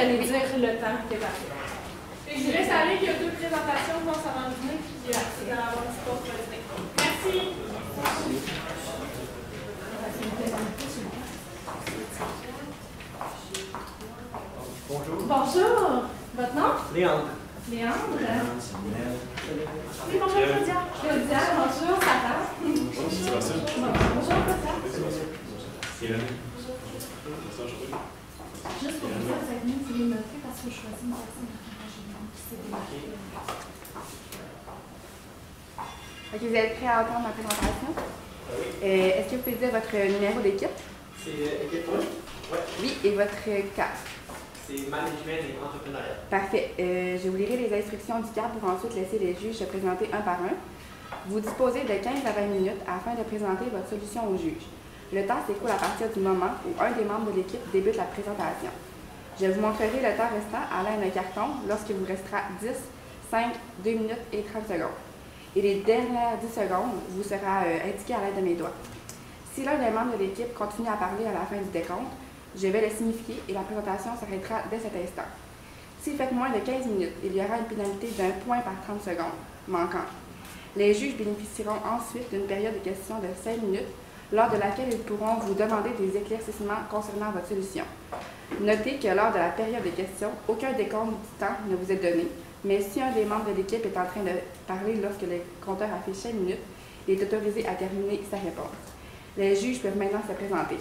allez dire le temps que tu as fait. Je laisse aller, il y a 2 présentations, je pense, avant le dîner, puis c'est dans la bonne sport. Merci. Bonjour. Bonjour. Votre nom? Léandre. Léandre. Oui, bonjour, Claudia. Claudia, bonjour, Sarah. Bonjour, Sébastien. Bonjour, Claudia. Cyril. Juste pour vous dire, vous avez mis les noter parce que je choisis une personne qui s'est démarquée. Ok, vous êtes prêts à entendre ma présentation? Oui. Est-ce que vous pouvez dire votre numéro d'équipe? C'est équipe 1? Ouais. Oui, et votre CAP? C'est management et entrepreneuriat. Parfait. Je vous lirai les instructions du CAP pour ensuite laisser les juges se présenter un par un. Vous disposez de 15 à 20 minutes afin de présenter votre solution au juge. Le temps s'écoule à partir du moment où un des membres de l'équipe débute la présentation. Je vous montrerai le temps restant à l'aide d'un carton lorsqu'il vous restera 10, 5, 2 minutes et 30 secondes. Et les dernières 10 secondes vous sera indiqué à l'aide de mes doigts. Si l'un des membres de l'équipe continue à parler à la fin du décompte, je vais le signifier et la présentation s'arrêtera dès cet instant. S'il fait moins de 15 minutes, il y aura une pénalité d'1 point par 30 secondes manquant. Les juges bénéficieront ensuite d'une période de questions de 5 minutes, lors de laquelle ils pourront vous demander des éclaircissements concernant votre solution. Notez que lors de la période de questions, aucun décompte du temps ne vous est donné, mais si un des membres de l'équipe est en train de parler lorsque le compteur affiche 5 minutes, il est autorisé à terminer sa réponse. Les juges peuvent maintenant se présenter.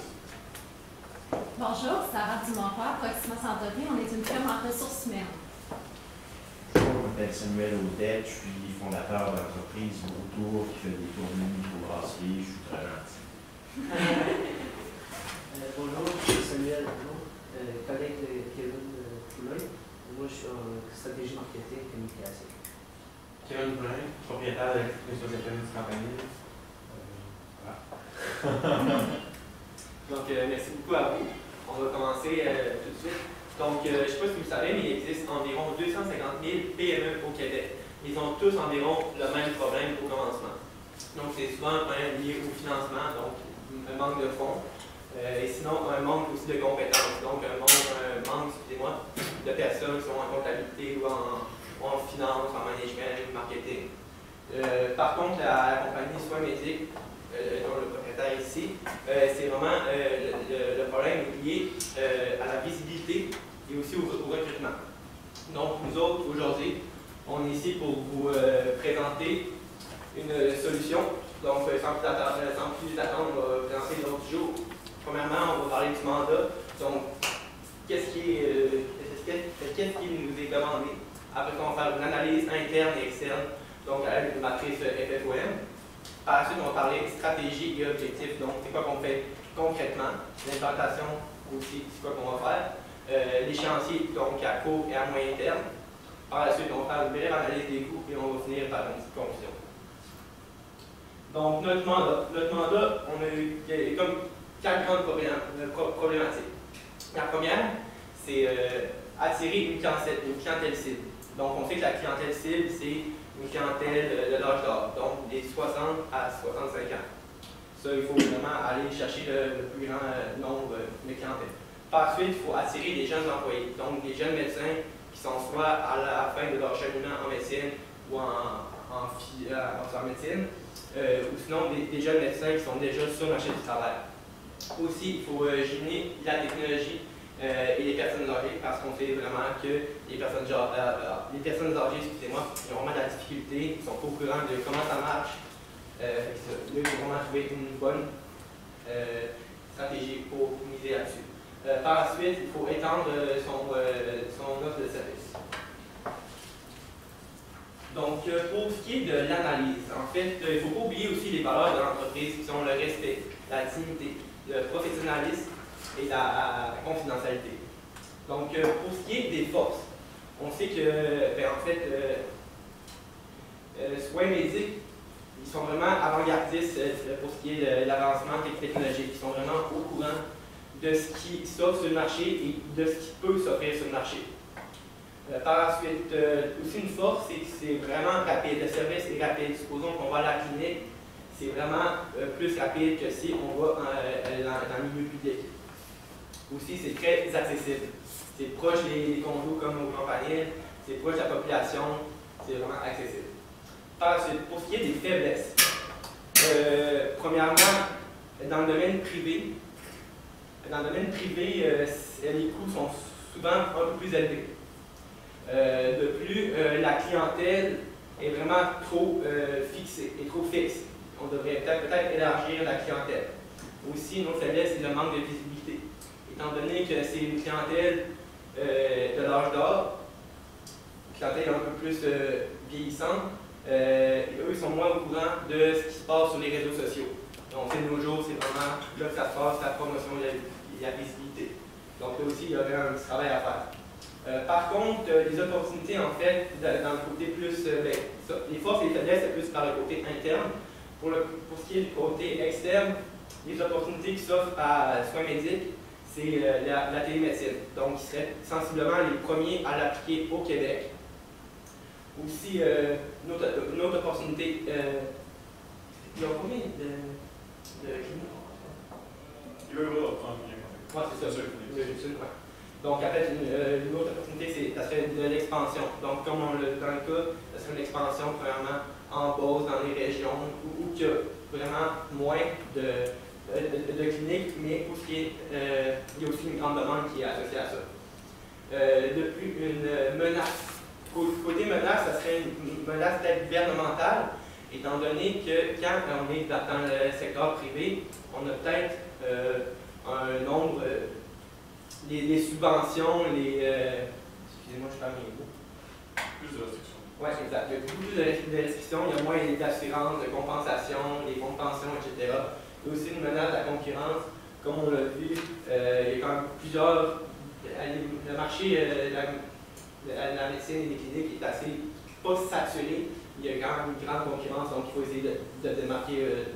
Bonjour, Sarah Dumoncoeur, Proxima Santé. On est une firme en ressources humaines. Je m'appelle Samuel Audet, je suis fondateur de l'entreprise Autour qui fait des tournées microbrassieries. Je suis très gentil. Bonjour, je suis Samuel Arnaud, collègue de Kevin Poulain. Moi, je suis en stratégie marketing et communication. Kevin Poulain, propriétaire de l'Institut de compagnie. Voilà. Donc, merci beaucoup à vous. On va commencer tout de suite. Donc, je ne sais pas si vous savez, mais il existe environ 250 000 PME au Québec. Ils ont tous environ le même problème au commencement. Donc, c'est souvent un problème lié au financement, donc un manque de fonds. Et sinon, un manque aussi de compétences. Donc, un manque de personnes qui sont en comptabilité ou en finance, en management, marketing. Par contre, la compagnie Soins Médics, dont le propriétaire ici, c'est vraiment le problème lié à la visibilité et aussi au recrutement. Donc, nous autres, aujourd'hui, on est ici pour vous présenter une solution. Donc, sans plus attendre, on va présenter l'autre jour. Premièrement, on va parler du mandat. Donc, qu'est-ce qui nous est demandé? Après, on va faire une analyse interne et externe, donc à l'aide d'une matrice FFOM. Par la suite, on va parler stratégie et objectifs. Donc, c'est quoi qu'on fait concrètement? L'implantation aussi, c'est quoi qu'on va faire? L'échéancier, donc à court et à moyen terme. Par la suite, on va faire une brève analyse des coûts et on va finir par une petite conclusion. Donc, notre mandat, on a eu comme 4 grandes problématiques. La première, c'est attirer une clientèle cible. Donc, on sait que la clientèle cible, c'est une clientèle de l'âge d'or, donc des 60 à 65 ans. Ça, il faut vraiment aller chercher le plus grand nombre de clientèle. Par la suite, il faut attirer des jeunes employés, donc des jeunes médecins qui sont soit à la fin de leur cheminement en médecine ou en médecine, ou sinon des jeunes médecins qui sont déjà sur le marché du travail. Aussi, il faut gêner la technologie et les personnes âgées, parce qu'on sait vraiment que les personnes âgées, excusez-moi, ils ont vraiment de la difficulté, ils sont pas au courant de comment ça marche. Là, il faut vraiment trouver une bonne stratégie pour miser là-dessus. Par la suite, il faut étendre son offre de service. Donc, pour ce qui est de l'analyse, en fait, il ne faut pas oublier aussi les valeurs de l'entreprise qui sont le respect, la dignité, le professionnalisme et la confidentialité. Donc, pour ce qui est des forces, on sait que, en fait, Soins Médics, ils sont vraiment avant-gardistes pour ce qui est de l'avancement technologique. Ils sont vraiment au courant de ce qui s'offre sur le marché et de ce qui peut s'offrir sur le marché. Par la suite, aussi une force, c'est que c'est vraiment rapide. Le service est rapide. Supposons qu'on va à la clinique, c'est vraiment plus rapide que si on va dans le milieu public. Aussi, c'est très accessible. C'est proche des condos comme au Campanile, c'est proche de la population, c'est vraiment accessible. Par la suite, pour ce qui est des faiblesses, premièrement, dans le domaine privé, les coûts sont souvent un peu plus élevés. De plus, la clientèle est vraiment trop fixée et trop fixe. On devrait peut-être élargir la clientèle. Aussi, une autre faiblesse, c'est le manque de visibilité. Étant donné que c'est une clientèle de l'âge d'or, clientèle un peu plus vieillissante, eux sont moins au courant de ce qui se passe sur les réseaux sociaux. Donc, de nos jours, c'est vraiment là que ça se passe, la promotion et la visibilité. Donc, là aussi, il y aurait un petit travail à faire. Par contre, les opportunités, en fait, dans le côté plus. Les forces et les faiblesses, c'est plus par le côté interne. Pour ce qui est du côté externe, les opportunités qui s'offrent à soins médics, c'est la télémédecine. Donc, ils seraient sensiblement les premiers à l'appliquer au Québec. Aussi, une autre opportunité, il y a combien de cliniques? Il va y avoir bien. Oui, c'est ça. Donc, en fait, une autre opportunité, ça serait de l'expansion. Donc, comme dans le cas, ça serait une expansion, premièrement, en Beauce, dans les régions où il y a vraiment moins de cliniques, mais où il y a aussi une grande demande qui est associée à ça. De plus, une menace. Côté menace, ça serait une menace peut-être gouvernementale, étant donné que quand on est dans le secteur privé, on a peut-être un nombre, les subventions, excusez-moi, je perds mes mots. Plus de restrictions. Oui, exact. Il y a beaucoup plus de restrictions, il y a moins d'assurances, de compensation, des fonds de pension, etc. Il y a aussi une menace à la concurrence. Comme on l'a vu, il y a quand même plusieurs. Le marché de la médecine et des cliniques est assez pas saturé. Il y a quand même une grande concurrence, donc il faut essayer de démarquer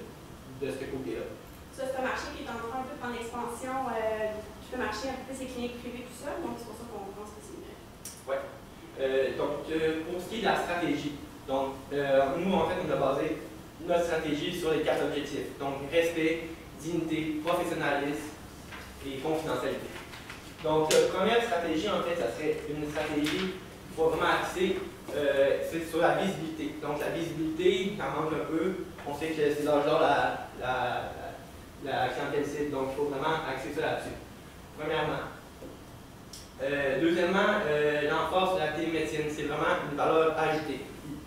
de ce côté-là. Ça, c'est un marché qui est en train un peu de prendre l'expansion du marché, un peu plus les cliniques privées tout seul, donc c'est pour ça qu'on pense que c'est vrai. Oui. Donc, pour ce qui est de la stratégie, donc, nous, en fait, on a basé notre stratégie sur les 4 objectifs. Donc, respect, dignité, professionnalisme et confidentialité. Donc, première stratégie, en fait, ça serait une stratégie qui faut vraiment axer c'est sur la visibilité. Donc, la visibilité, ça manque un peu. On sait que c'est l'âge d'or la clientèle cible, donc il faut vraiment axer ça là-dessus. Premièrement. Deuxièmement, l'emphase de la télémédecine, c'est vraiment une valeur ajoutée.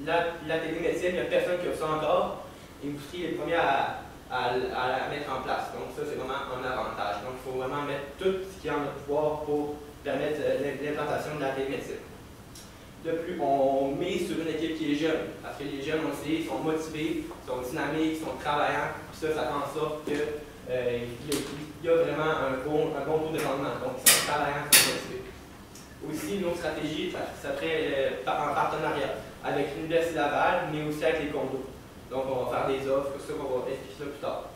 La télémédecine, il n'y a personne qui a ça encore, et vous serez les premiers à la mettre en place. Donc ça, c'est vraiment un avantage. Donc il faut vraiment mettre tout ce qui est en notre pouvoir pour permettre l'implantation de la télémédecine. De plus, on met sur une équipe qui est jeune, parce que les jeunes, on le sait, ils sont motivés, ils sont dynamiques, ils sont travaillants, puis ça fait en sorte que il y a vraiment un bon taux de rendement. Donc, ils sont travaillants, ils sont motivés. Aussi, une autre stratégie, ça serait en partenariat avec l'Université Laval, mais aussi avec les condos. Donc, on va faire des offres, ça, on va expliquer ça plus tard.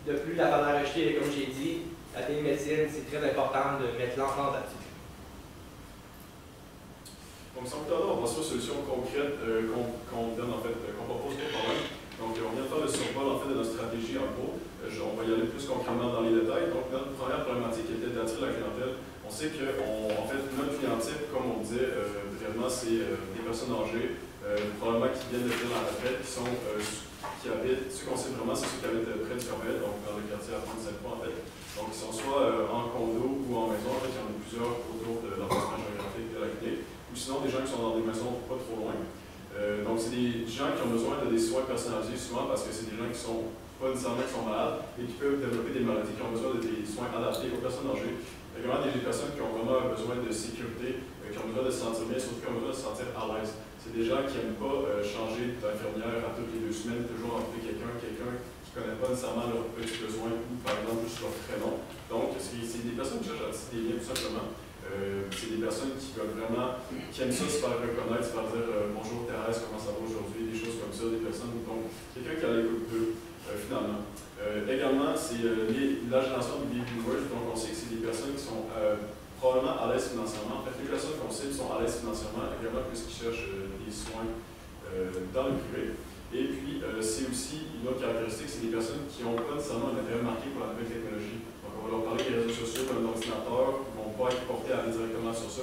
De plus, la valeur ajoutée, comme j'ai dit, la télémédecine, c'est très important de mettre l'emphase là-dessus. Donc, sans plus tarder, on va passer aux solutions concrètes qu'on donne, en fait, qu'on propose pour le problème. Donc, on vient de faire le survol, en fait, de notre stratégie en gros. On va y aller plus concrètement dans les détails. Donc, notre première problématique était d'attirer la clientèle. On sait que, en fait, notre clientèle, comme on disait brièvement, c'est des personnes âgées, probablement qui viennent de venir dans la retraite, qui habitent, ceux qu'on sait vraiment, c'est ceux qui habitent près du Corbeil, donc dans le quartier à Pointe-Sainte-Croix, en fait. Donc, ils sont soit en condo ou en maison. En fait, il y en a plusieurs autour de l'emplacement géographique de la clinique. Ou sinon, des gens qui sont dans des maisons pas trop loin. Donc, c'est des gens qui ont besoin de des soins personnalisés, souvent parce que c'est des gens qui sont pas nécessairement qui sont malades et qui peuvent développer des maladies, qui ont besoin de des soins adaptés aux personnes âgées. Il y a vraiment des personnes qui ont vraiment besoin de sécurité, qui ont besoin de se sentir bien, surtout qui ont besoin de se sentir à l'aise. C'est des gens qui n'aiment pas changer d'infirmière à toutes les 2 semaines, toujours appeler quelqu'un qui ne connaît pas nécessairement leurs petits besoins ou, par exemple, juste leur prénom. Donc, c'est des personnes qui cherchent à tisser des liens, tout simplement. C'est des personnes qui veulent vraiment, qui aiment ça, se faire reconnaître, se faire dire bonjour Thérèse, comment ça va aujourd'hui, des choses comme ça, des personnes, donc quelqu'un qui a l'écoute d'eux, finalement. Également, c'est la génération de baby boomers, donc on sait que c'est des personnes qui sont probablement à l'aise financièrement. En fait, les personnes qu'on sait qui sont à l'aise financièrement, également, puisqu'ils cherchent des soins dans le privé. Et puis, c'est aussi une autre caractéristique, c'est des personnes qui n'ont pas nécessairement un intérêt marqué pour la nouvelle technologie. Donc, on va leur parler des réseaux sociaux, donc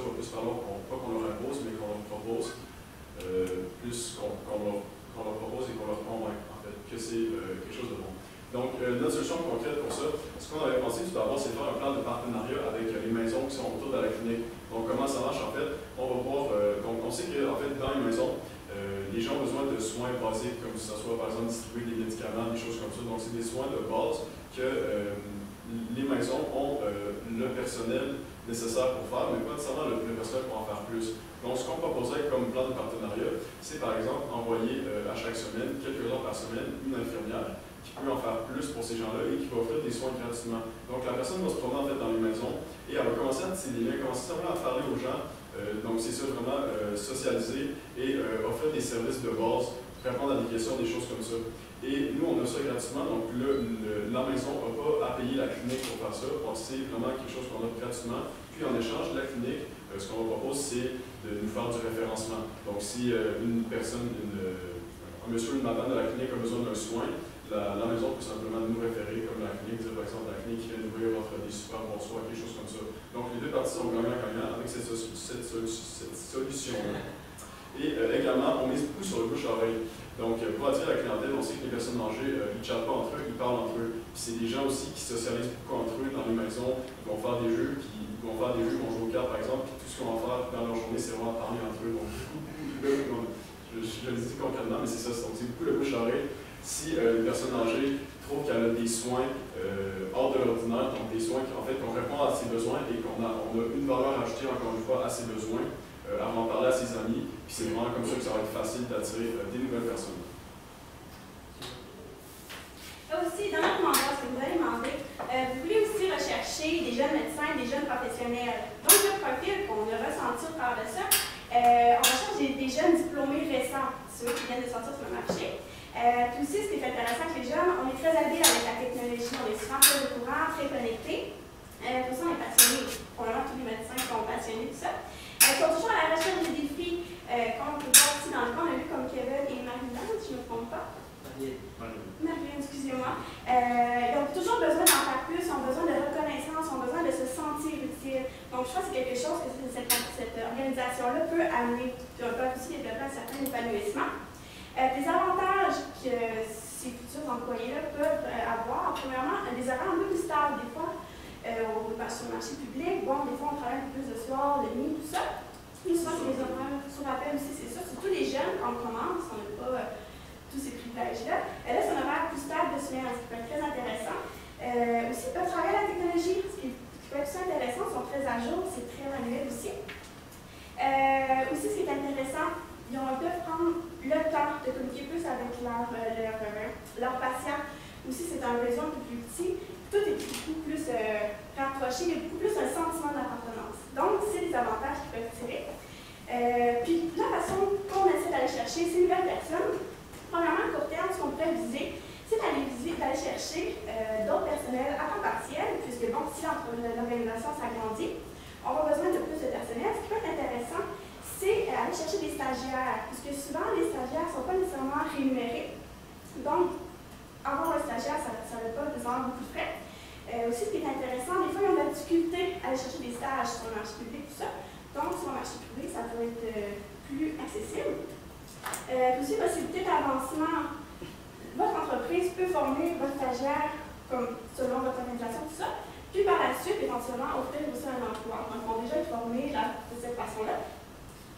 va plus falloir pas qu'on leur impose, mais qu'on leur propose, plus qu'on leur propose et qu'on leur convainc, en fait, que c'est quelque chose de bon. Donc, notre solution concrète pour ça, ce qu'on avait pensé tout d'abord, c'est de faire un plan de partenariat avec les maisons qui sont autour de la clinique. Donc, comment ça marche en fait? On va voir, donc on sait qu'en fait, dans les maisons, les gens ont besoin de soins basiques, comme ce soit par exemple distribuer des médicaments, des choses comme ça. Donc, c'est des soins de base que les maisons ont le personnel nécessaire pour faire, mais pas nécessairement le personnel pour en faire plus. Donc, ce qu'on proposerait comme plan de partenariat, c'est par exemple envoyer à chaque semaine, quelques heures par semaine, une infirmière qui peut en faire plus pour ces gens-là et qui va offrir des soins gratuitement. Donc, la personne va se promener en fait dans les maisons et elle va commencer à tisser des liens, commencer simplement à parler aux gens. Donc, c'est ça vraiment socialiser et offrir des services de base, répondre à des questions, des choses comme ça. Et nous, on a ça gratuitement, donc la maison n'a pas à payer la clinique pour faire ça. Donc, c'est vraiment quelque chose qu'on offre gratuitement. Puis, en échange, la clinique, ce qu'on propose, c'est de nous faire du référencement. Donc, si une personne, un monsieur ou une madame de la clinique a besoin d'un soin, la maison peut simplement nous référer, comme la clinique, dire par exemple la clinique qui vient d'ouvrir offre des super bons soins, quelque chose comme ça. Donc les deux parties sont gagnant-gagnant avec cette solution-là. Et également, on mise beaucoup sur le bouche-oreille. Donc pour attirer la clientèle, on sait que les personnes âgées, ils ne chattent pas entre eux, ils parlent entre eux. Puis c'est des gens aussi qui socialisent beaucoup entre eux dans les maisons, ils vont faire des jeux, ils vont jouer aux cartes par exemple, puis tout ce qu'on va faire dans leur journée, c'est vraiment parler entre eux. Donc je le dis concrètement, mais c'est ça, donc c'est beaucoup le bouche-oreille. Si une personne âgée trouve qu'elle a des soins hors de l'ordinaire, donc des soins qui en fait qu'on répond à ses besoins et qu'on a une valeur ajoutée encore une fois à ses besoins, avant de parler à ses amis, puis c'est vraiment comme ça que ça va être facile d'attirer des nouvelles personnes. Aussi, dans notre mandat, ce que vous allez demander, vous voulez aussi rechercher des jeunes médecins, des jeunes professionnels. Donc, le profil qu'on a ressenti au travers de ça, on recherche des jeunes diplômés récents, ceux qui viennent de sortir sur le marché. Puis aussi, ce qui est intéressant avec les jeunes, on est très habiles avec la technologie, on est souvent très au courant, très connectés. Pour ça, on est passionnés. Probablement, tous les médecins sont passionnés de ça. Ils sont toujours à la recherche des défis. Comme on peut voir ici dans le camp, on a vu comme Kevin et Marie-Hélène, si je ne me trompe pas. Marie-Hélène, excusez-moi. Ils ont toujours besoin d'en faire plus, ils ont besoin de reconnaissance, ils ont besoin de se sentir utile. Donc, je pense que c'est quelque chose que cette organisation-là peut amener. Peut aussi développer un certain épanouissement. Les avantages que ces futurs employés-là peuvent avoir, premièrement, des horaires un peu plus stables. Des fois, sur le marché public, bon, des fois, on travaille un peu plus de soir, de nuit, tout ça. Puis souvent, c'est les horaires sur appel aussi, c'est ça. Surtout les jeunes, quand on commence, on n'a pas tous ces privilèges-là. Là, c'est un horaire plus stable de surveillance, qui peut être très intéressant. Aussi, ils peuvent travailler à la technologie, ce qui peut être aussi intéressant, ils sont très à jour, c'est très manuel aussi. Aussi, ce qui est intéressant, ils peuvent prendre le temps de communiquer plus avec leurs patients. Aussi, c'est un réseau un peu plus petit. Tout est beaucoup plus rapproché, il y a beaucoup plus un sentiment d'appartenance. Donc, c'est des avantages qui peuvent tirer. Puis, la façon qu'on essaie d'aller chercher ces nouvelles personnes, premièrement, à court terme, ce qu'on pourrait viser, c'est d'aller chercher d'autres personnels à temps partiel, puisque, bon, si l'organisation s'agrandit, on a besoin de plus de personnel. Ce qui peut être intéressant, c'est aller chercher des stagiaires, puisque souvent, les stagiaires ne sont pas nécessairement rémunérés. Donc, avoir un stagiaire, ça n'a pas nécessairement beaucoup de frais. Aussi, ce qui est intéressant, des fois, ils ont de la difficulté à aller chercher des stages sur le marché public, tout ça. Donc, sur le marché privé, ça peut être plus accessible. Aussi, possibilité d'avancement. Votre entreprise peut former votre stagiaire comme selon votre organisation, tout ça. Puis, par la suite, éventuellement, offrir aussi un emploi. Donc, ils vont déjà être formés de cette façon-là.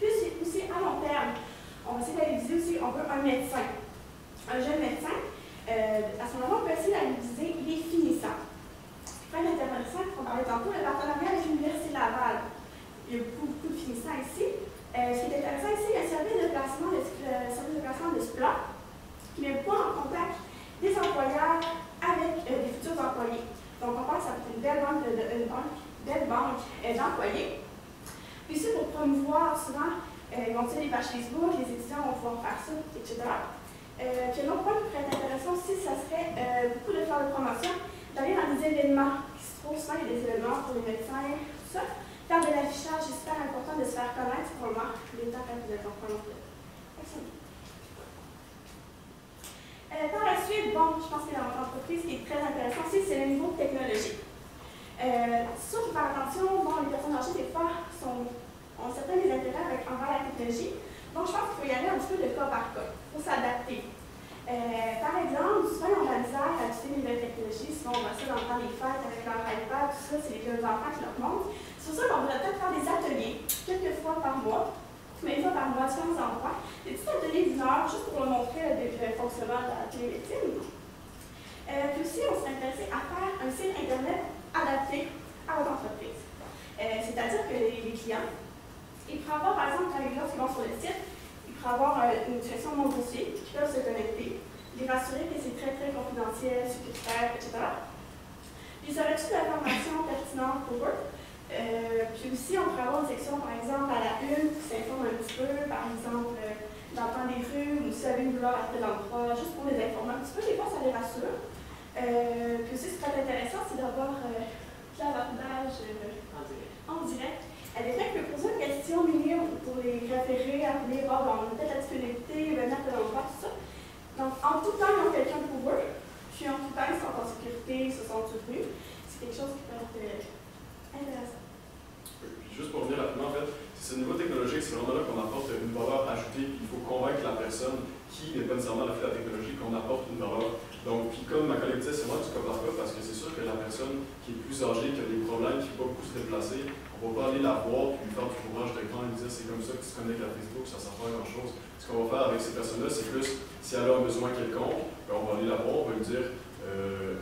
Puis aussi, à long terme, on va essayer d'aller viser aussi, on veut un médecin, un jeune médecin. À ce moment-là, on peut essayer d'aller viser les finissants. Ce qui peut être intéressant, on parlait tantôt, le partenariat avec l'Université Laval. Il y a beaucoup de finissants ici. Ce qui est intéressant ici, il y a un service de placement, de SPLA, qui met beaucoup en contact des employeurs avec des futurs employés. Donc, on pense à une belle banque d'employés. Puis ici, pour promouvoir, souvent, ils vont utiliser les pages Facebook, les étudiants vont pouvoir faire ça, etc. Puis un autre point qui pourrait être intéressant aussi, ça serait beaucoup de faire de promotion, d'aller dans des événements qui se trouvent souvent, il y a des événements pour les médecins, tout ça. Faire de l'affichage, c'est super important de se faire connaître pour le moment, les temps quand vous êtes en première. Par la suite, bon, je pense que dans votre entreprise, ce qui est très intéressant aussi, c'est le niveau technologique. Sauf qu'il faut faire attention, bon, les personnes âgées, des fois, sont ont certains des intérêts envers la technologie. Donc, je pense qu'il faut y aller un petit peu de cas par cas. Il faut s'adapter. Par exemple, souvent, ils ont de la misère à utiliser les nouvelles technologies. Souvent, on voit ça dans le temps des fêtes avec leur iPad, tout ça, c'est les jeunes enfants qui leur montrent. C'est pour ça qu'on devrait peut-être faire des ateliers, quelques fois par mois, mais une fois par mois, différents endroits. Des petits ateliers d'1 heure, juste pour leur montrer le fonctionnement de la télémédecine. Puis aussi, on serait intéressé à faire un site Internet adapté à votre entreprise. C'est-à-dire que les clients, ils pourraient avoir, par exemple, lorsqu'ils vont sur le site, ils pourraient avoir une section Mon dossier qui peuvent se connecter, les rassurer que c'est très, très confidentiel, sécuritaire, etc. Puis, ça aurait-tu de l'information pertinente pour eux? Puis aussi, on pourrait avoir une section, par exemple, à la une, qui s'informe un petit peu, par exemple, dans le temps des rues, ou si vous avez une douleur à tel endroit, juste pour les informer un petit peu. Des fois, ça les rassure. Puis aussi, ce qui est intéressant, c'est d'avoir l'abordage en direct. Quelqu'un peut poser une question minime pour les référer, appeler, voir, on a peut-être la disponibilité, venir à tel endroit, tout ça. Donc, en tout temps, ils ont quelqu'un pour eux, puis en tout temps, ils sont en sécurité, ils se sont soutenus. C'est quelque chose qui peut être intéressant. Puis juste pour revenir rapidement, en fait, c'est ce niveau technologique, c'est vraiment là qu'on apporte une valeur ajoutée, puis il faut convaincre la personne qui n'est pas nécessairement à la technologie qu'on apporte une valeur. Donc, puis comme ma collègue disait, c'est vraiment du cas par cas, parce que c'est sûr que la personne qui est plus âgée, qui a des problèmes, qui ne peut pas beaucoup se déplacer, on ne va pas aller la voir puis lui faire du courage d'écran et lui dire c'est comme ça que tu te connectes à Facebook, ça ne sert pas à grand chose. Ce qu'on va faire avec ces personnes-là, c'est plus, si elle a un besoin quelconque, ben on va aller la voir, on va lui dire,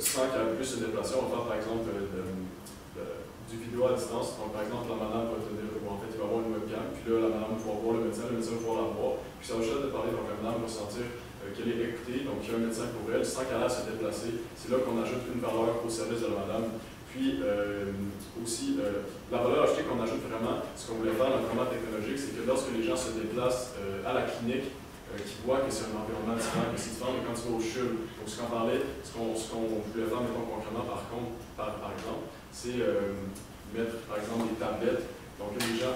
sans qu'elle puisse se déplacer, on va faire par exemple du vidéo à distance. Donc par exemple, la madame va te dire, bon, en fait, il va avoir une webcam, puis là, la madame va pouvoir voir le médecin va pouvoir la voir, puis ça va juste de parler, donc la madame va sentir qu'elle est écoutée, donc il y a un médecin pour elle, sans qu'elle ait à se déplacer. C'est là qu'on ajoute une valeur au service de la madame. Puis aussi, la valeur ajoutée qu'on ajoute vraiment, ce qu'on voulait faire dans le format technologique, c'est que lorsque les gens se déplacent à la clinique, qui voient que c'est un environnement différent, que c'est différent de quand tu vas au CHUL. Donc ce qu'on parlait, ce qu'on voulait faire, mettons concrètement, par exemple, c'est mettre par exemple des tablettes. Donc que les gens,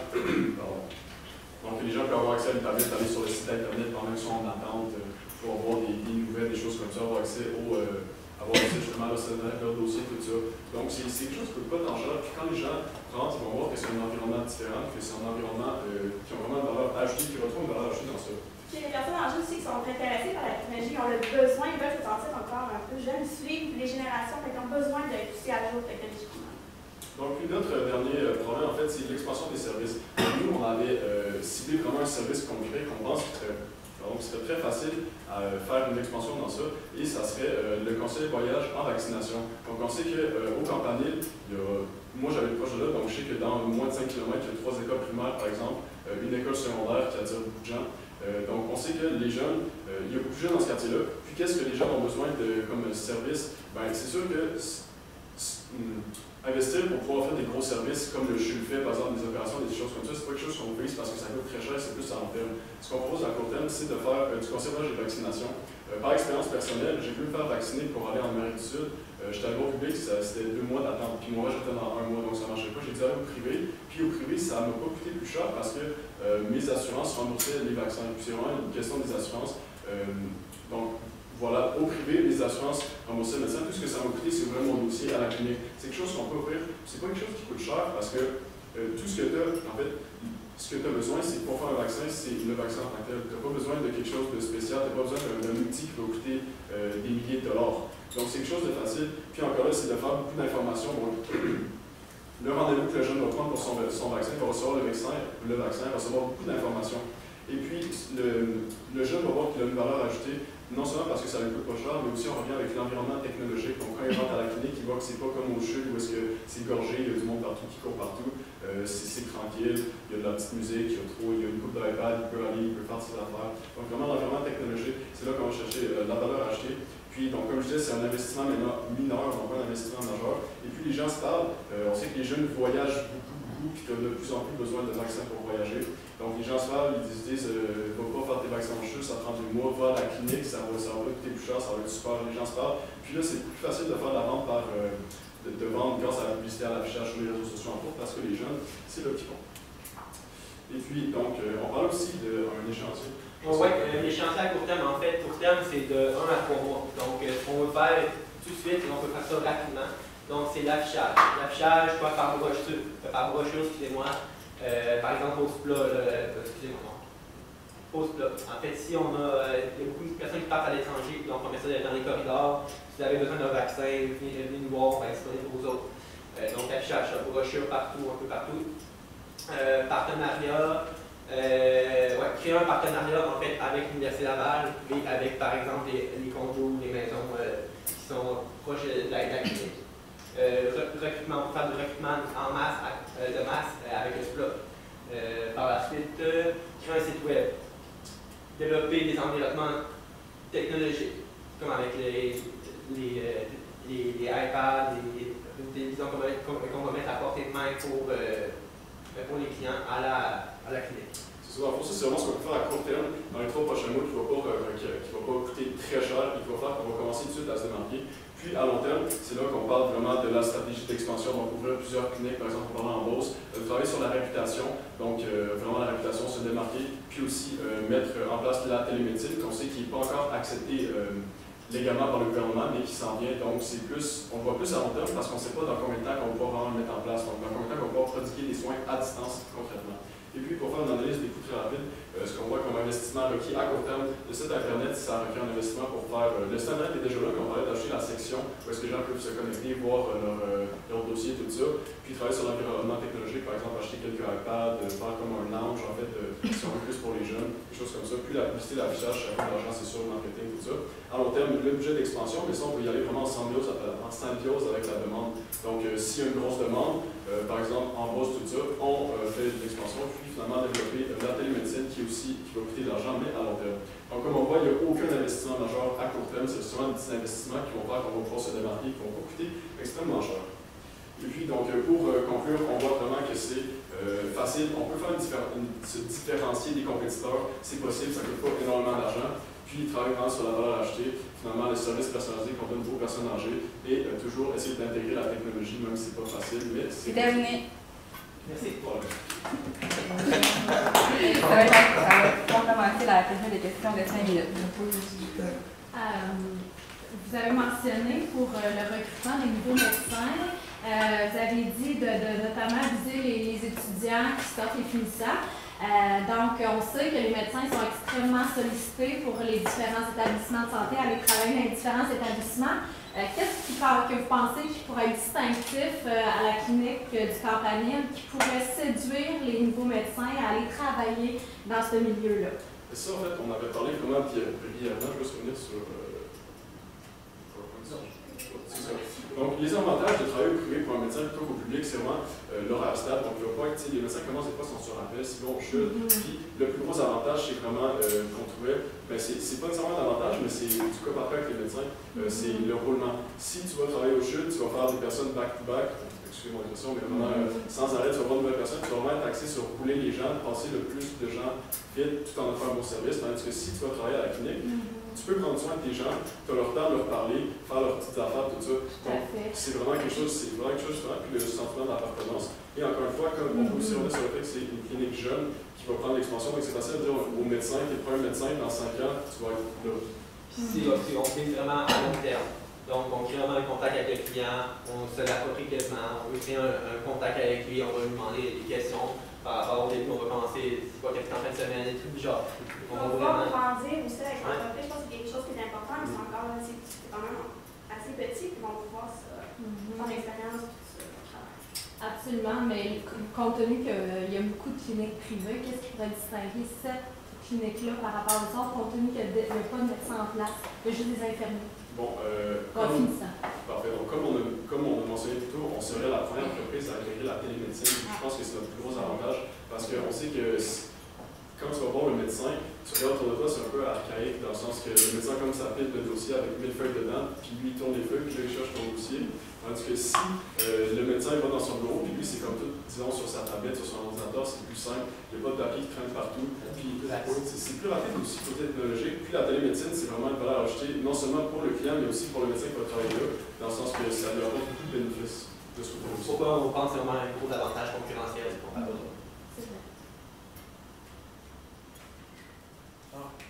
donc les gens peuvent avoir accès à une tablette, aller sur le site internet pendant qu'ils sont en attente, pour avoir des nouvelles, des choses comme ça, avoir accès justement à leur dossier, tout ça. Donc c'est quelque chose qui ne peut pas dangereux. Puis quand les gens rentrent, ils vont voir que c'est un environnement différent, que c'est un environnement qui a vraiment une valeur ajoutée, qui retrouvent une valeur ajoutée dans ça. Puis les personnes en jeu aussi qui sont intéressées par la technologie, ont le besoin, ils veulent se sentir encore un peu jeunes, suivre les générations, qui ont besoin de pousser à jour technologiquement. Donc, notre dernier problème, en fait, c'est l'expansion des services. Nous, on avait ciblé vraiment un service concret qu'on pense que serait très facile à faire une expansion dans ça, et ça serait le conseil voyage en vaccination. Donc, on sait qu'au Campanile, moi j'avais proche de là, donc je sais que dans moins de 5 km, il y a 3 écoles primaires, par exemple, une école secondaire qui attire beaucoup de gens. Donc, on sait que les jeunes, il y a beaucoup de jeunes dans ce quartier-là. Puis, qu'est-ce que les jeunes ont besoin de comme service? Ben, c'est sûr que investir pour pouvoir faire des gros services comme le CHUL fait, par exemple des opérations, des choses comme ça, c'est pas quelque chose qu'on vise parce que ça coûte très cher, c'est plus à long terme. Ce qu'on propose à court terme, c'est de faire du conciergeage de vaccination. Par expérience personnelle, j'ai pu me faire vacciner pour aller en Amérique du Sud. J'étais allé au public, c'était 2 mois d'attente, puis moi j'étais dans 1 mois, donc ça ne marchait pas. J'ai dû aller au privé, puis au privé, ça ne m'a pas coûté plus cher parce que mes assurances remboursaient les vaccins. Puis c'est vraiment une question des assurances. Donc, voilà, au privé, les assurances remboursaient le médecin. Tout ce que ça m'a coûté, c'est ouvrir mon dossier à la clinique. C'est quelque chose qu'on peut offrir. C'est pas quelque chose qui coûte cher parce que tout ce que tu as, en fait, ce que tu as besoin, c'est pour faire un vaccin, c'est le vaccin en tant que tel. Tu n'as pas besoin de quelque chose de spécial, tu n'as pas besoin d'un outil qui va coûter des milliers de dollars. Donc c'est quelque chose de facile. Puis encore là, c'est de faire beaucoup d'informations. Bon, le rendez-vous que le jeune va prendre pour son vaccin, il va recevoir le vaccin, il va recevoir beaucoup d'informations. Et puis, le jeune va voir qu'il a une valeur ajoutée, non seulement parce que ça ne coûte pas cher, mais aussi on revient avec l'environnement technologique. Donc, quand il rentre à la clinique, il voit que c'est pas comme au CHUL où est-ce que c'est gorgé, il y a du monde partout qui court partout, c'est tranquille, il y a de la petite musique, il y a une coupe d'iPad, il peut aller, il peut faire ses affaires. Donc, vraiment, l'environnement technologique, c'est là qu'on va chercher la valeur ajoutée. Puis, donc, comme je disais, c'est un investissement mineur, donc pas un investissement majeur. Et puis, les gens se parlent. On sait que les jeunes voyagent beaucoup, puis qu'ils ont de plus en plus besoin de vaccins pour voyager. Donc, les gens se parlent, ils disent, va pas faire tes vaccins en CHUL, ça prend 2 mois, va à la clinique, ça va coûter plus cher, ça va être super. Les gens se parlent. Puis là, c'est plus facile de faire la vente de vendre grâce à la publicité, à l'affichage sur les réseaux sociaux en cours, parce que les jeunes, c'est là qu'ils vont. Et puis, donc, on parle aussi d'un échéancier. Oui, l'échéancier à court terme, en fait, court terme, c'est de 1 à 3 mois. Donc, ce qu'on veut faire tout de suite, on peut faire ça rapidement. Donc, c'est l'affichage. L'affichage, par brochure, excusez-moi. Par exemple, post-plat, excusez-moi. Post-plat. En fait, si on a, il y a beaucoup de personnes qui partent à l'étranger, donc on met ça dans les corridors. Si vous avez besoin d'un vaccin, venez nous voir, on va exposer pour vous autres. Donc, affichage, brochure partout, un peu partout. Partenariat, créer un partenariat en fait avec l'Université Laval et avec par exemple les condos, les maisons qui sont proches de la clinique. Recrutement, pour faire du recrutement en masse, avec le SPLA. Par la suite, créer un site web. Développer des environnements technologiques, comme avec les iPads, disons qu'on va mettre à portée de main pour les clients à la clinique. C'est ça, ça c'est vraiment ce qu'on peut faire à court terme, dans les 3 prochains mois, qui ne va pas coûter très cher, et qui va faire qu'on va commencer tout de suite à se démarquer. Puis à long terme, c'est là qu'on parle vraiment de la stratégie d'expansion, donc ouvrir plusieurs cliniques, par exemple, pendant en Beauce, travailler sur la réputation, donc vraiment la réputation, se démarquer, puis aussi mettre en place la télémédecine, qu'on sait qui n'est pas encore acceptée légalement par le gouvernement, mais qui s'en vient. Donc c'est plus, on le voit plus à long terme parce qu'on ne sait pas dans combien de temps qu'on va pouvoir vraiment le mettre en place, donc dans combien de temps qu'on va pouvoir prodiguer des soins à distance concrètement. Et puis, pour faire une analyse des coûts très rapide, ce qu'on voit comme investissement requis à court terme, le site Internet, ça requiert un investissement pour faire. Le site Internet est déjà là, qu'on va aller d'acheter la section où est-ce que les gens peuvent se connecter, voir leur dossier, tout ça. Puis travailler sur l'environnement technologique, par exemple, acheter quelques iPads, faire comme un lounge, en fait, si on veut plus pour les jeunes, des choses comme ça. Puis la publicité, l'affichage, ça coûte de l'argent, c'est sûr, le marketing, tout ça. À long terme, le budget d'expansion, mais ça, on peut y aller vraiment en symbiose avec la demande. Donc, s'il y a une grosse demande, par exemple, en Beauce, tout ça, on fait de l'expansion, puis finalement développer la télémédecine qui va coûter de l'argent, mais à long terme. Donc, comme on voit, il n'y a aucun investissement majeur à court terme, c'est seulement des petits investissements qui vont faire qu'on va pouvoir se démarquer, qui ne vont pas coûter extrêmement cher. Et puis, donc, pour conclure, on voit vraiment que c'est facile, on peut faire se différencier des compétiteurs, c'est possible, ça ne coûte pas énormément d'argent. Puis, travailler vraiment sur la valeur ajoutée, finalement, les services personnalisés qu'on donne aux personnes âgées et toujours essayer d'intégrer la technologie, même si ce n'est pas facile, mais c'est terminé. Merci. Ça va commencer la période de questions de 5 minutes. Vous avez mentionné pour le recrutement des nouveaux médecins, vous avez dit de notamment viser les étudiants qui sortent les finissants. Donc, on sait que les médecins sont extrêmement sollicités pour les différents établissements de santé, aller travailler dans les différents établissements. Qu'est-ce que vous pensez qui pourrait être distinctif à la clinique du Campanile, qui pourrait séduire les nouveaux médecins à aller travailler dans ce milieu-là? Ça, en fait, on avait parlé vraiment brièvement, je vais se revenir sur... Donc, les avantages de travailler au privé pour un médecin plutôt qu'au public, c'est vraiment l'horaire stable. Donc, il ne va pas être, les médecins commencent des fois sans se rappeler, si bon, chute. Puis, le plus gros avantage, c'est vraiment qu'on trouvait, c'est pas nécessairement un avantage, mais c'est du cas par cas avec les médecins, c'est le roulement. Si tu vas travailler au chute, tu vas faire des personnes back-to-back, excusez-moi l'expression, mais vraiment sans arrêt, tu vas voir de nouvelles personnes, tu vas vraiment être axé sur rouler les gens, passer le plus de gens vite tout en offrant un bon service. Tandis que si tu vas travailler à la clinique, tu peux prendre soin de tes gens, tu as leur temps de leur parler, faire leurs petites affaires, tout ça. Donc, c'est vraiment quelque chose, puis le sentiment d'appartenance. Et encore une fois, comme on peut aussi revenir sur le fait que c'est une clinique jeune qui va prendre l'expansion, donc c'est facile de dire au médecin, qui est le premier médecin, dans 5 ans, tu vas être là. On fait vraiment à long terme. Donc, on crée vraiment un contact avec le client, on se l'approprie quasiment, on veut créer un contact avec lui, on va lui demander des questions par rapport au début, on va commencer, c'est quoi, qu'est-ce que tu en fin de semaine, des trucs du genre. On va pouvoir grandir aussi avec l'entreprise, je pense que c'est quelque chose qui est important, mais c'est encore quand même assez petit, puis on va pouvoir son expérience et tout ça. Absolument, mais compte tenu qu'il y a beaucoup de cliniques privées, qu'est-ce qui pourrait distinguer cette clinique-là par rapport aux autres, compte tenu qu'il n'y a pas de médecin en place, il y a juste des infirmiers? Bon, parfait. Donc, comme on a mentionné plus tôt, on serait la première entreprise à intégrer la télémédecine. Je pense que c'est notre plus gros avantage parce qu'on sait que quand tu vas voir le médecin, tu regardes autour de toi, c'est un peu archaïque dans le sens que le médecin, comme ça pile de dossier avec 1000 feuilles dedans, puis lui il tourne les feuilles, puis là il cherche ton dossier. Tandis que si le médecin va dans son bureau, puis lui c'est comme tout, disons, sur sa tablette, sur son ordinateur, c'est plus simple, il n'y a pas de papier qui traîne partout. Puis c'est plus rapide aussi côté technologique. Puis la télémédecine, c'est vraiment une valeur ajoutée, non seulement pour le client, mais aussi pour le médecin qui va travailler là, dans le sens que ça lui apporte beaucoup de bénéfices de ce côté-là. Pourquoi on pense vraiment à un gros avantage concurrentiel comparé aux autres?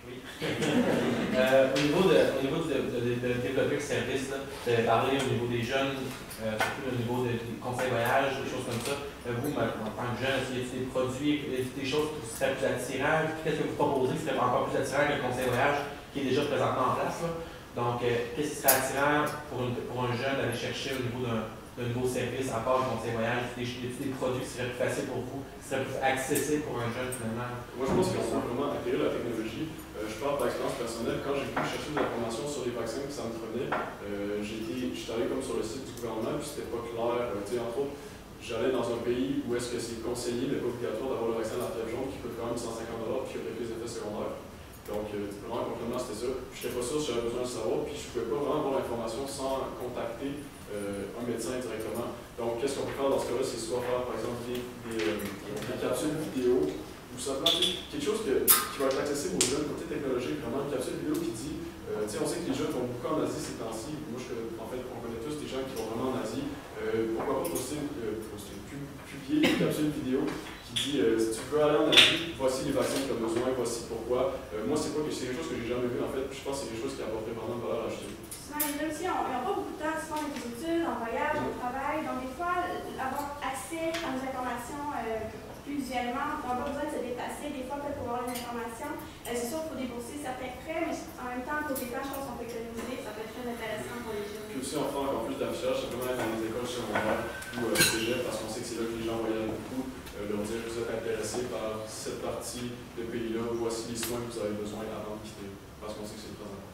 Oui. Au niveau de développer le service, vous avez parlé au niveau des jeunes, surtout au niveau des conseils voyage, des choses comme ça. Vous, en tant que jeune, est-ce qu'il y a des produits, des choses qui seraient plus attirantes? Qu'est-ce que vous proposez qui serait encore plus attirant que le conseil voyage qui est déjà présentement en place? Là? Donc, qu'est-ce qui serait attirant pour un jeune d'aller chercher au niveau d'un nouveau service à part le conseil voyage? Y a-t-il des produits qui seraient plus faciles pour vous, qui seraient plus accessibles pour un jeune finalement? Moi, je pense qu'on peut vraiment acquérir la technologie. Je parle par expérience personnelle. Quand j'ai pu chercher des informations sur les vaccins qui s'en prenaient, j'étais allé comme sur le site du gouvernement, puis c'était pas clair. Entre autres, j'allais dans un pays où est-ce que c'est conseillé, mais pas obligatoire d'avoir le vaccin de la fièvre jaune qui coûte quand même 150 $, puis qui a quelques effets secondaires. Donc, vraiment, complètement, c'était ça. Je n'étais pas sûr si j'avais besoin de savoir, puis je ne pouvais pas vraiment avoir l'information sans contacter un médecin directement. Donc, qu'est-ce qu'on peut faire dans ce cas-là? C'est soit faire, par exemple, des capsules vidéo, ou simplement quelque chose qui va être accessible aux jeunes, côté technologique, vraiment une capsule vidéo qui dit, on sait que les jeunes vont beaucoup en Asie ces temps-ci. Moi, en fait, on connaît tous des gens qui vont vraiment en Asie. Pourquoi pas publier une capsule vidéo qui dit si tu veux aller en Asie, voici les vaccins que tu as besoin, voici pourquoi. Moi, c'est quelque chose que j'ai jamais vu en fait. Je pense que c'est quelque chose qui apporterait vraiment de valeur ajoutée. Souvent, les jeunes aussi, ils n'ont pas beaucoup de temps, souvent avec des études, en voyage, au travail. Donc, des fois, avoir accès à nos informations plus visuellement, on n'a pas besoin de se déplacer. Des fois, peut-être pour avoir les informations, c'est sûr qu'il faut débourser certains frais, mais en même temps, côté temps, je pense qu'on peut économiser. Ça peut être très intéressant pour les jeunes. Puis aussi, on fait encore plus d'affichage, simplement dans les écoles secondaires ou cégep, parce qu'on sait que c'est là que les gens voyagent beaucoup. Leur dire que vous êtes intéressé par cette partie de pays-là, voici les soins que vous avez besoin avant de quitter, parce qu'on sait que c'est très important.